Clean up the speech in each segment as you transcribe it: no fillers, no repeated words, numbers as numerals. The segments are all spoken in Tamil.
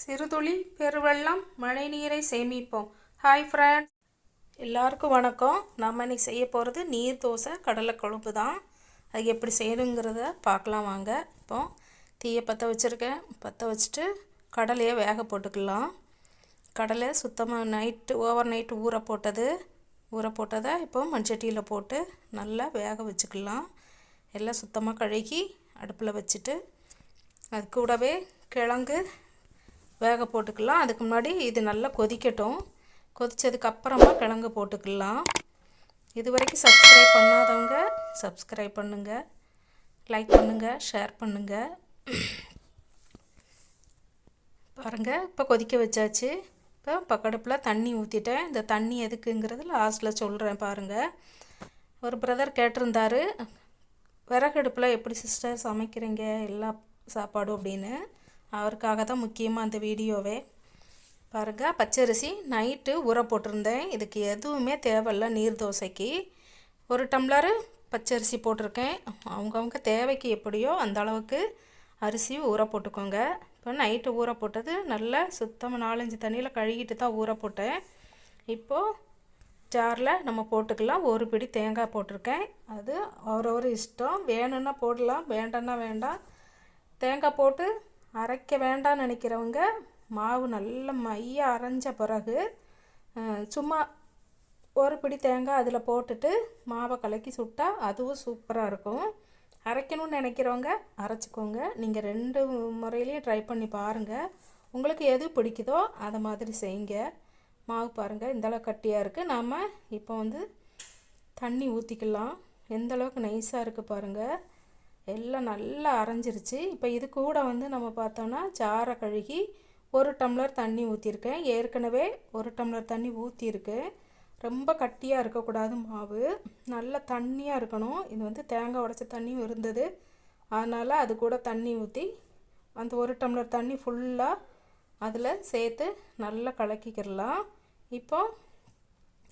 சிறுதுளி பெருவெள்ளம் மழைநீரை சேமிப்போம். ஹாய் ஃப்ரெண்ட்ஸ், எல்லாருக்கும் வணக்கம். நம்ம இன்னைக்கு செய்ய போகிறது நீர் தோசை கடலை கொழுப்பு தான். அது எப்படி செய்யணுங்கிறத பார்க்கலாம் வாங்க. இப்போ தீயை பற்ற வச்சுருக்கேன். பற்ற வச்சுட்டு கடலையை வேக போட்டுக்கலாம். கடலை சுத்தமாக ஓவர் நைட்டு ஊற போட்டதை இப்போ மண்சட்டியில் போட்டு நல்லா வேக வச்சுக்கலாம். எல்லாம் சுத்தமாக கழுகி அடுப்பில் வச்சுட்டு அது கூடவே கிழங்கு வேக போட்டுக்கலாம். அதுக்கு முன்னாடி இது நல்லா கொதிக்கட்டும். கொதித்ததுக்கப்புறமா கிழங்கு போட்டுக்கலாம். இது வரைக்கும் சப்ஸ்கிரைப் பண்ணாதவங்க சப்ஸ்கிரைப் பண்ணுங்கள், லைக் பண்ணுங்கள், ஷேர் பண்ணுங்கள். பாருங்கள், இப்போ கொதிக்க வச்சாச்சு. இப்போ பக்கடுப்பில் தண்ணி ஊற்றிட்டேன். இந்த தண்ணி எதுக்குங்கிறது லாஸ்ட்டில் சொல்கிறேன் பாருங்கள். ஒரு பிரதர் கேட்டிருந்தாரு, விறகடுப்பில் எப்படி சிஸ்டர் சமைக்கிறீங்க எல்லா சாப்பாடும் அப்படின்னு. அவருக்காக தான் முக்கியமாக அந்த வீடியோவே. பாருங்கள், பச்சரிசி நைட்டு ஊற போட்டிருந்தேன். இதுக்கு எதுவுமே தேவையில்ல. நீர் தோசைக்கு 1 டம்ளர் பச்சரிசி போட்டிருக்கேன். அவங்கவுங்க தேவைக்கு எப்படியோ அந்த அளவுக்கு அரிசி ஊற போட்டுக்கோங்க. இப்போ நைட்டு ஊற போட்டது நல்லா சுத்தமாக 4-5 தண்ணியில் கழுகிட்டு தான் ஊற போட்டேன். இப்போது ஜாரில் நம்ம போட்டுக்கலாம். 1 பிடி தேங்காய் போட்டிருக்கேன். அது அவரவர் இஷ்டம். வேணும்னா போடலாம், வேண்டாம்னா வேண்டாம். தேங்காய் போட்டு அரைக்க வேண்டாம்னு நினைக்கிறவங்க மாவு நல்ல மையாக அரைஞ்ச பிறகு சும்மா 1 பிடி தேங்காய் அதில் போட்டுட்டு மாவை கலக்கி சுட்டால் அதுவும் சூப்பராக இருக்கும். அரைக்கணும்னு நினைக்கிறவங்க அரைச்சிக்கோங்க. நீங்கள் 2 முறையிலையும் ட்ரை பண்ணி பாருங்கள். உங்களுக்கு எது பிடிக்குதோ அதை மாதிரி செய்யுங்க. மாவு பாருங்கள் இந்தளவு கட்டியாக இருக்குது. நாம் இப்போ தண்ணி ஊற்றிக்கலாம். எந்த அளவுக்கு நைஸாக இருக்குது பாருங்கள். எல்லாம் நல்லா அரைஞ்சிருச்சு. இப்போ இது கூட நம்ம பார்த்தோன்னா ஜாரை கழுகி 1 டம்ளர் தண்ணி ஊற்றிருக்கேன். ஏற்கனவே 1 டம்ளர் தண்ணி ஊற்றிருக்கு. ரொம்ப கட்டியாக இருக்கக்கூடாது. மாவு நல்லா தண்ணியாக இருக்கணும். இது தேங்காய் உடைச்ச தண்ணியும் இருந்தது. அதனால் அது கூட தண்ணி ஊற்றி அந்த 1 டம்ளர் தண்ணி ஃபுல்லாக அதில் சேர்த்து நல்லா கலக்கிக்கிடலாம். இப்போ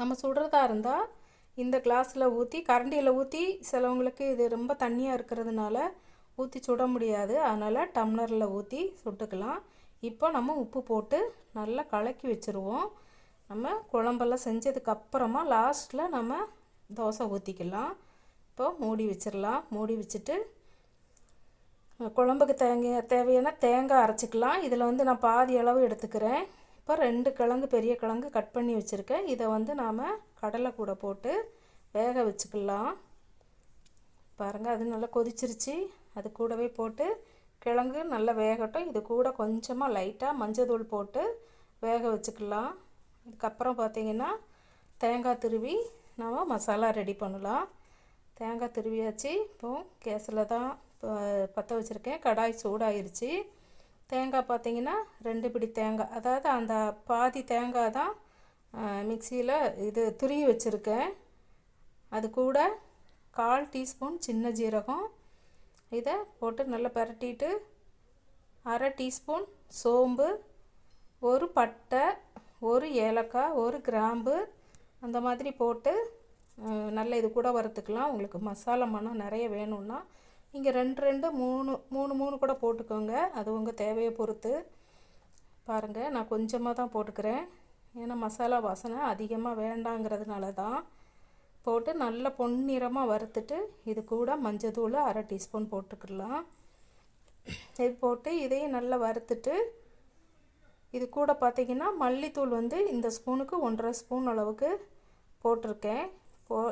நம்ம சுடுறதா இருந்தால் இந்த கிளாஸில் ஊற்றி கரண்டியில் ஊற்றி, சிலவங்களுக்கு இது ரொம்ப தண்ணியாக இருக்கிறதுனால ஊற்றி சுட முடியாது. அதனால் டம்ளரில் ஊற்றி சுட்டுக்கலாம். இப்போ நம்ம உப்பு போட்டு நல்லா கலக்கி வச்சுருவோம். நம்ம குழம்பெல்லாம் செஞ்சதுக்கப்புறமா லாஸ்ட்டில் நம்ம தோசை ஊற்றிக்கலாம். இப்போ மூடி வச்சிடலாம். மூடி வச்சுட்டு குழம்புக்கு தேவையான தேங்காய் அரைச்சிக்கலாம். இதில் நான் பாதி அளவு எடுத்துக்கிறேன். இப்போ 2 கிழங்கு பெரிய கிழங்கு கட் பண்ணி வச்சுருக்கேன். இதை நாம் கடலை கூட போட்டு வேக வச்சுக்கலாம். பாருங்கள், அது நல்லா கொதிச்சிருச்சு. அது கூடவே போட்டு கிழங்கு நல்லா வேகட்டும். இது கூட கொஞ்சமாக லைட்டாக மஞ்சள் போட்டு வேக வச்சுக்கலாம். அதுக்கப்புறம் பார்த்திங்கன்னா தேங்காய் துருவி நம்ம மசாலா ரெடி பண்ணலாம். தேங்காய் துருவியாச்சு. இப்போது கேஸில் தான் பற்ற வச்சுருக்கேன். கடாய் சூடாயிருச்சு. தேங்காய் பார்த்திங்கன்னா 2 பிடி தேங்காய், அதாவது அந்த பாதி தேங்காய் தான் மிக்சியில் துருவி வச்சுருக்கேன். அது கூட 1/4 டீஸ்பூன் சின்ன ஜீரகம் இதை போட்டு நல்லா பரட்டிட்டு 1/2 டீஸ்பூன் சோம்பு, 1 பட்டை, 1 ஏலக்காய், 1 கிராம்பு அந்த மாதிரி போட்டு நல்லா இது கூட வறுத்துக்கலாம். உங்களுக்கு மசாலா மணம் நிறைய வேணும்னா நீங்கள் 2 3 கூட போட்டுக்கோங்க. அது உங்கள் தேவையை பொறுத்து. பாருங்கள், நான் கொஞ்சமாக தான் போட்டுக்கிறேன். ஏன்னா மசாலா வாசனை அதிகமாக வேண்டாங்கிறதுனால தான். போட்டு நல்லா பொன்னிறமாக வறுத்துட்டு இது கூட மஞ்சத்தூள் 1/2 டீஸ்பூன் போட்டுக்கலாம். இது போட்டு இதையும் நல்லா வறுத்துட்டு இது கூட பார்த்திங்கன்னா மல்லித்தூள் இந்த ஸ்பூனுக்கு 1.5 ஸ்பூன் அளவுக்கு போட்டிருக்கேன்.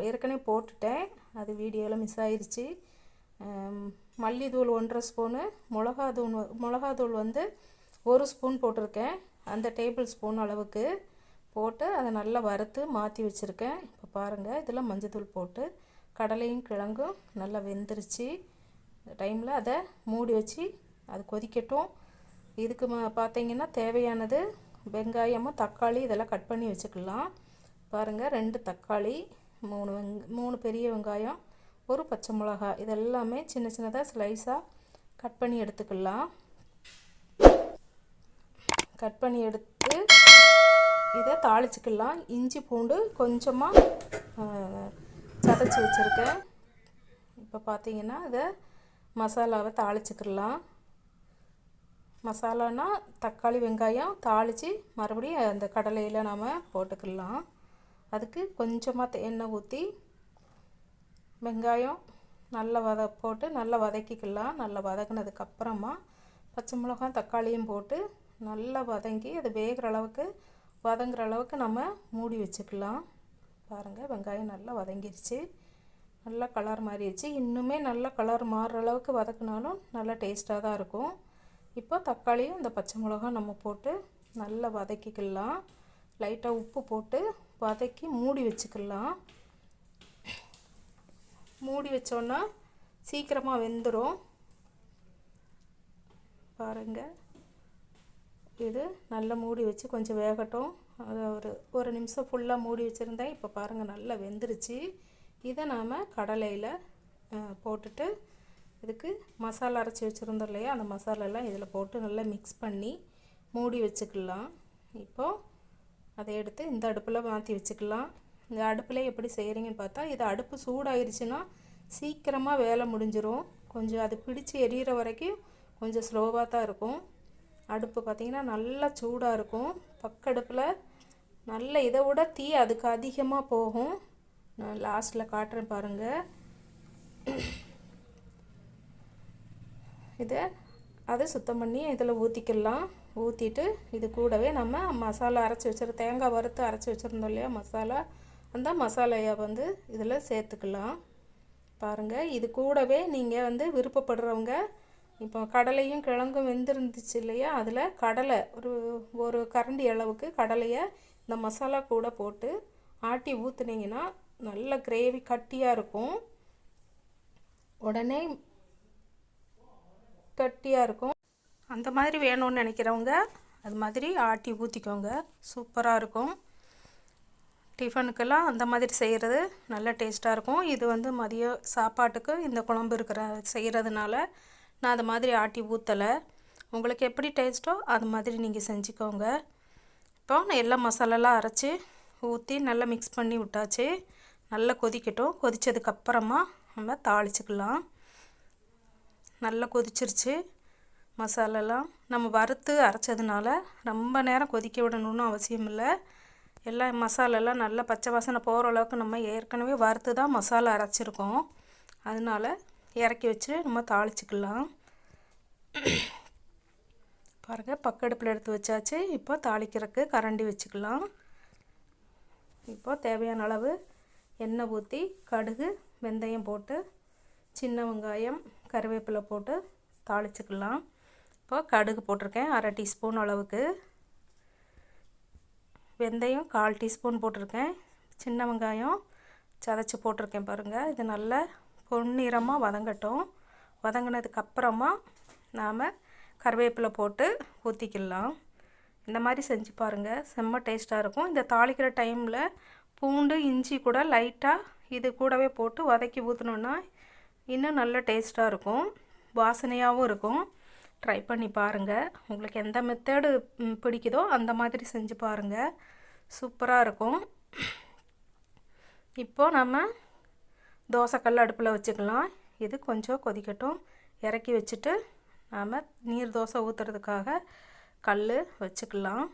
ஏற்கனவே போட்டுட்டேன், அது வீடியோவில் மிஸ் ஆயிடுச்சு. மல்லித்தூள் 1.5 ஸ்பூனு, மிளகாத்தூள் 1 ஸ்பூன் போட்டிருக்கேன். அந்த டேபிள் ஸ்பூன் அளவுக்கு போட்டு அதை நல்லா வறுத்து மாற்றி வச்சுருக்கேன். இப்போ பாருங்கள், இதில் மஞ்சத்தூள் போட்டு கடலையும் கிழங்கும் நல்லா வெந்துருச்சு. இந்த டைமில் அதை மூடி வச்சு அது கொதிக்கட்டும். இதுக்கு பார்த்திங்கன்னா தேவையானது வெங்காயமும் தக்காளி இதெல்லாம் கட் பண்ணி வச்சுக்கலாம். பாருங்கள், 2 தக்காளி, 3 பெரிய வெங்காயம், 1 பச்சை மிளகாய் இதெல்லாமே சின்ன சின்னதாக ஸ்லைஸாக கட் பண்ணி எடுத்துக்கலாம். கட் பண்ணி எடுத்து இதை தாளிச்சிக்கலாம். இஞ்சி பூண்டு கொஞ்சமாக சதைச்சி வச்சுருக்கேன். இப்போ பார்த்திங்கன்னா இதை மசாலாவை தாளிச்சிக்கலாம். மசாலானா தக்காளி வெங்காயம் தாளித்து மறுபடியும் அந்த கடலையில் நாம் போட்டுக்கலாம். அதுக்கு கொஞ்சமாக எண்ணெய் ஊற்றி வெங்காயம் நல்லா போட்டு நல்லா வதக்கிக்கலாம். நல்லா வதக்கினதுக்கப்புறமா பச்சை மிளகாய் தக்காளியும் போட்டு நல்லா வதங்கி அது வதங்குற அளவுக்கு நம்ம மூடி வச்சுக்கலாம். பாருங்கள், வெங்காயம் நல்லா வதங்கிருச்சு, நல்லா கலர் மாறிடுச்சு. இன்னுமே நல்லா கலர் மாறுற அளவுக்கு வதக்கினாலும் நல்லா டேஸ்ட்டாக தான் இருக்கும். இப்போ தக்காளியும் இந்த பச்சை மிளகாய் நம்ம போட்டு நல்லா வதக்கிக்கலாம். லைட்டாக உப்பு போட்டு வதக்கி மூடி வச்சுக்கலாம். மூடி வச்சோன்னா சீக்கிரமாக வெந்துடும். பாருங்கள், இது நல்லா மூடி வச்சு கொஞ்சம் வேகட்டும். அது ஒரு நிமிஷம் ஃபுல்லாக மூடி வச்சுருந்தேன். இப்போ பாருங்கள், நல்லா வெந்துருச்சு. இதை நாம் கடலையில் போட்டுட்டு இதுக்கு மசாலா அரைச்சி வச்சுருந்தோம் இல்லையா, அந்த மசாலாலாம் இதில் போட்டு நல்லா மிக்ஸ் பண்ணி மூடி வச்சுக்கலாம். இப்போது அதை எடுத்து இந்த அடுப்பில் மாற்றி வச்சுக்கலாம். இந்த அடுப்பில் எப்படி செய்கிறீங்கன்னு பார்த்தா, இது அடுப்பு சூடாயிருச்சுன்னா சீக்கிரமாக வேலை முடிஞ்சிடும். கொஞ்சம் அது பிடிச்சி எரியிற வரைக்கும் கொஞ்சம் ஸ்லோவாக தான் இருக்கும். அடுப்பு பார்த்திங்கன்னா நல்லா சூடாக இருக்கும். பக்கடுப்பில் நல்ல இதை விட தீ அதுக்கு அதிகமாக போகும். நான் லாஸ்ட்டில் காட்டுறேன் பாருங்கள். அதை சுத்தம் பண்ணி இதில் ஊற்றிக்கலாம். ஊற்றிட்டு இது கூடவே நம்ம மசாலா தேங்காய் வறுத்து அரைச்சி வச்சுருந்தோம் இல்லையா மசாலா, அந்த மசாலையை இதில் சேர்த்துக்கலாம். பாருங்கள், இது கூடவே நீங்கள் விருப்பப்படுறவங்க இப்போ கடலையும் கிழங்கும் வெந்திருந்துச்சு இல்லையா, அதில் கடலை ஒரு கரண்டி அளவுக்கு கடலையை இந்த மசாலா கூட போட்டு ஆட்டி ஊற்றுனீங்கன்னா நல்ல கிரேவி கட்டியாக இருக்கும். உடனே கட்டியாக இருக்கும். அந்த மாதிரி வேணும்னு நினைக்கிறவங்க அது மாதிரி ஆட்டி ஊற்றிக்கோங்க, சூப்பராக இருக்கும். டிஃபனுக்கெல்லாம் அந்த மாதிரி செய்கிறது நல்ல டேஸ்ட்டாக இருக்கும். இது மதியம் சாப்பாட்டுக்கு இந்த குழம்பு செய்கிறதுனால நான் அது மாதிரி ஆட்டி ஊற்றலை. உங்களுக்கு எப்படி டேஸ்ட்டோ அது மாதிரி நீங்கள் செஞ்சுக்கோங்க. இப்போ நான் எல்லா மசாலாலாம் அரைச்சி ஊற்றி நல்லா மிக்ஸ் பண்ணி விட்டாச்சு. நல்லா கொதிக்கட்டும். கொதித்ததுக்கப்புறமா நம்ம தாளிச்சுக்கலாம். நல்லா கொதிச்சிருச்சு. மசாலாலாம் நம்ம வறுத்து அரைச்சதுனால ரொம்ப நேரம் கொதிக்க விடணும்னு அவசியம் இல்லை. எல்லாம் மசாலாலாம் நல்லா பச்சை வாசனை போகிற அளவுக்கு நம்ம ஏற்கனவே வறுத்து தான் மசாலா அரைச்சிருக்கோம். அதனால் இறக்கி வச்சு நம்ம தாளிச்சுக்கலாம். பாருங்கள், பக்கடுப்பில் எடுத்து வச்சாச்சு. இப்போ தாளிக்கிறதுக்கு கரண்டி வச்சுக்கலாம். இப்போ தேவையான அளவு எண்ணெய் ஊற்றி கடுகு வெந்தயம் போட்டு சின்ன வெங்காயம் கருவேப்பிலை போட்டு தாளிச்சுக்கலாம். இப்போ கடுகு போட்டிருக்கேன் 1/2 டீஸ்பூன் அளவுக்கு, வெந்தயம் 1/4 டீஸ்பூன் போட்டிருக்கேன், சின்ன வெங்காயம் சதைச்சி போட்டிருக்கேன். பாருங்கள், இது நல்லா பொன்னிறமாக வதங்கட்டும். வதங்கினதுக்கப்புறமா நாம் கருவேப்பிலை போட்டு ஊற்றிக்கலாம். இந்த மாதிரி செஞ்சு பாருங்கள், செம்ம டேஸ்ட்டாக இருக்கும். இந்த தாளிக்கிற டைமில் பூண்டு இஞ்சி கூட லைட்டாக இது கூடவே போட்டு வதக்கி ஊற்றினோன்னா இன்னும் நல்ல டேஸ்ட்டாக இருக்கும், வாசனையாகவும் இருக்கும். ட்ரை பண்ணி பாருங்கள். உங்களுக்கு எந்த மெத்தடு பிடிக்குதோ அந்த மாதிரி செஞ்சு பாருங்கள், சூப்பராக இருக்கும். இப்போது நம்ம தோசைக்கல் அடுப்பில் வச்சுக்கலாம். இது கொஞ்சம் கொதிக்கட்டும். இறக்கி வச்சுட்டு நாம் நீர் தோசை ஊற்றுறதுக்காக கல் வச்சுக்கலாம்.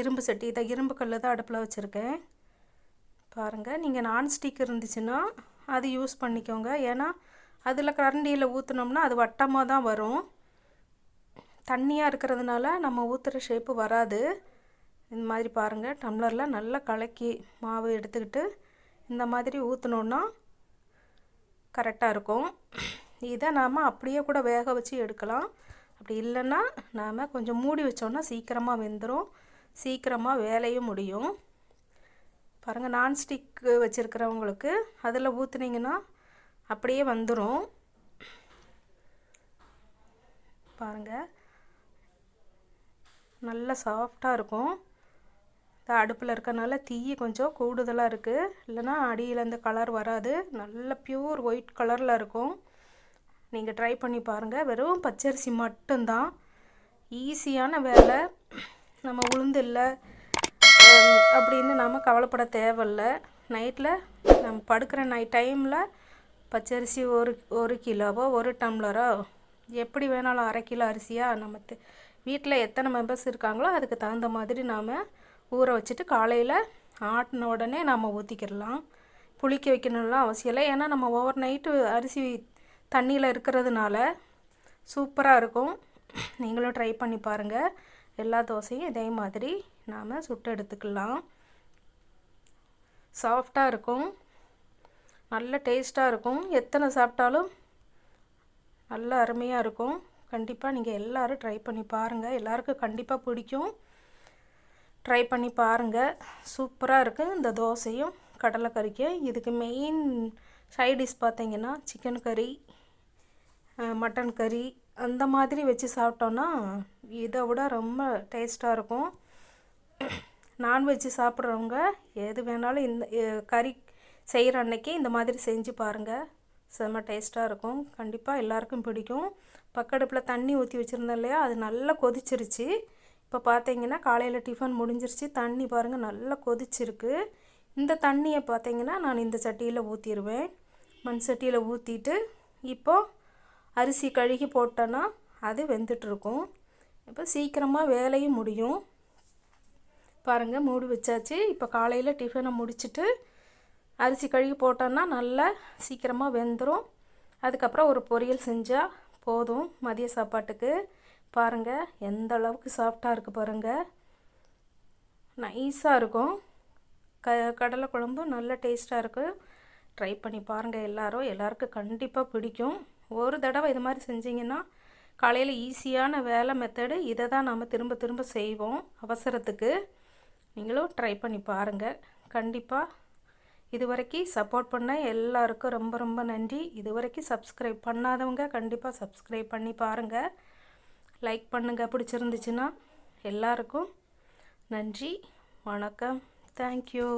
இரும்பு சட்டி, இதை இரும்பு கல் தான் அடுப்பில் வச்சுருக்கேன். பாருங்கள், நீங்கள் நான்ஸ்டிக் இருந்துச்சுன்னா அது யூஸ் பண்ணிக்கோங்க. ஏன்னா அதில் கரண்டியில் ஊற்றினோம்னா அது வட்டமாக தான் வரும். தண்ணியாக இருக்கிறதுனால நம்ம ஊற்றுற ஷேப்பு வராது. இந்த மாதிரி பாருங்கள், டம்ளரில் நல்லா கலக்கி மாவு எடுத்துக்கிட்டு இந்த மாதிரி ஊற்றினோன்னா கரெக்டாக இருக்கும். இதை நாம் அப்படியே கூட வேக வச்சு எடுக்கலாம். அப்படி இல்லைன்னா நாம் கொஞ்சம் மூடி வச்சோன்னா சீக்கிரமாக வெந்துடும், சீக்கிரமாக வேலையும் முடியும். பாருங்கள், நான்ஸ்டிக் வச்சுருக்கிறவங்களுக்கு அதில் ஊற்றுனீங்கன்னா அப்படியே வந்துடும். பாருங்கள், நல்லா சாஃப்டாக இருக்கும். அடுப்பில் இருக்கனால தீ கொஞ்சம் கூடுதலாக இருக்குது, இல்லைனா அடியில் இந்த கலர் வராது. நல்ல பியூர் ஒயிட் கலரில் இருக்கும். நீங்கள் ட்ரை பண்ணி பாருங்கள். வெறும் பச்சரிசி மட்டும்தான், ஈஸியான வேலை. நம்ம உளுந்து இல்லை அப்படின்னு நாம் கவலைப்பட தேவையில்லை. நைட்டில் நம்ம படுக்கிற டைமில் பச்சரிசி ஒரு கிலோவோ 1 டம்ளரோ எப்படி வேணாலும் 1/2 கிலோ அரிசியாக நம்ம வீட்டில் எத்தனை மெம்பர்ஸ் இருக்காங்களோ அதுக்கு தகுந்த மாதிரி நாம் ஊற வச்சுட்டு காலையில் ஆட்டின உடனே நாம் ஊற்றிக்கிடலாம். புளிக்க வைக்கணும்லாம் அவசியம் இல்லை. ஏன்னா நம்ம ஓவர் நைட்டு அரிசி தண்ணியில் இருக்கிறதுனால சூப்பராக இருக்கும். நீங்களும் ட்ரை பண்ணி பாருங்கள். எல்லா தோசையும் இதே மாதிரி நாம் சுட்டு எடுத்துக்கலாம். சாஃப்டாக இருக்கும், நல்ல டேஸ்ட்டாக இருக்கும். எத்தனை சாப்பிட்டாலும் நல்ல அருமையாக இருக்கும். கண்டிப்பாக நீங்கள் எல்லோரும் ட்ரை பண்ணி பாருங்கள். எல்லாருக்கும் கண்டிப்பாக பிடிக்கும். ட்ரை பண்ணி பாருங்கள். சூப்பராக இருக்குது இந்த தோசையும் கடலைக்கறிக்கு. இதுக்கு மெயின் சைடிஷ் பார்த்திங்கன்னா சிக்கன் கறி, மட்டன் கறி அந்த மாதிரி வச்சு சாப்பிட்டோன்னா இதை விட ரொம்ப டேஸ்ட்டாக இருக்கும். நான்வெஜ்ஜு சாப்பிட்றவங்க எது வேணாலும் இந்த கறி செய்கிற அன்னைக்கு இந்த மாதிரி செஞ்சு பாருங்கள். செம்ம டேஸ்ட்டாக இருக்கும். கண்டிப்பாக எல்லாருக்கும் பிடிக்கும். பக்கடுப்பில் தண்ணி ஊற்றி வச்சுருந்தேன் இல்லையா, அது நல்லா கொதிச்சிருச்சு. இப்போ பார்த்தீங்கன்னா காலையில் டிஃபன் முடிஞ்சிருச்சு. தண்ணி பாருங்கள் நல்லா கொதிச்சிருக்கு. இந்த தண்ணியை பார்த்தீங்கன்னா நான் இந்த சட்டியில் ஊற்றிடுவேன். மண் சட்டியில் ஊற்றிட்டு இப்போது அரிசி கழுகி போட்டோன்னா அது வெந்துட்டுருக்கும். இப்போ சீக்கிரமாக வேலையும் முடியும். பாருங்கள் மூடி வச்சாச்சு. இப்போ காலையில் டிஃபனை முடிச்சுட்டு அரிசி கழுகி போட்டோன்னா நல்லா சீக்கிரமாக வெந்துடும். அதுக்கப்புறம் ஒரு பொரியல் செஞ்சால் போதும் மதிய சாப்பாட்டுக்கு. பாருங்கள் எந்த அளவுக்கு சாஃப்டாக இருக்குது பாருங்கள். நைஸாக இருக்கும். கடலை குழம்பு நல்ல டேஸ்ட்டாக இருக்குது. ட்ரை பண்ணி பாருங்கள் எல்லாரும். எல்லாருக்கும் கண்டிப்பாக பிடிக்கும். ஒரு தடவை இது மாதிரி செஞ்சிங்கன்னா காலையில் ஈஸியான வேலை மெத்தடு இதை தான் நாம் திரும்ப திரும்ப செய்வோம் அவசரத்துக்கு. நீங்களும் ட்ரை பண்ணி பாருங்கள். கண்டிப்பாக இதுவரைக்கும் சப்போர்ட் பண்ண எல்லாருக்கும் ரொம்ப ரொம்ப நன்றி. இதுவரைக்கும் சப்ஸ்கிரைப் பண்ணாதவங்க கண்டிப்பாக சப்ஸ்கிரைப் பண்ணி பாருங்கள். லைக் பண்ணுங்கள் பிடிச்சிருந்துச்சுன்னா. எல்லாருக்கும் நன்றி, வணக்கம், தேங்க்யூ.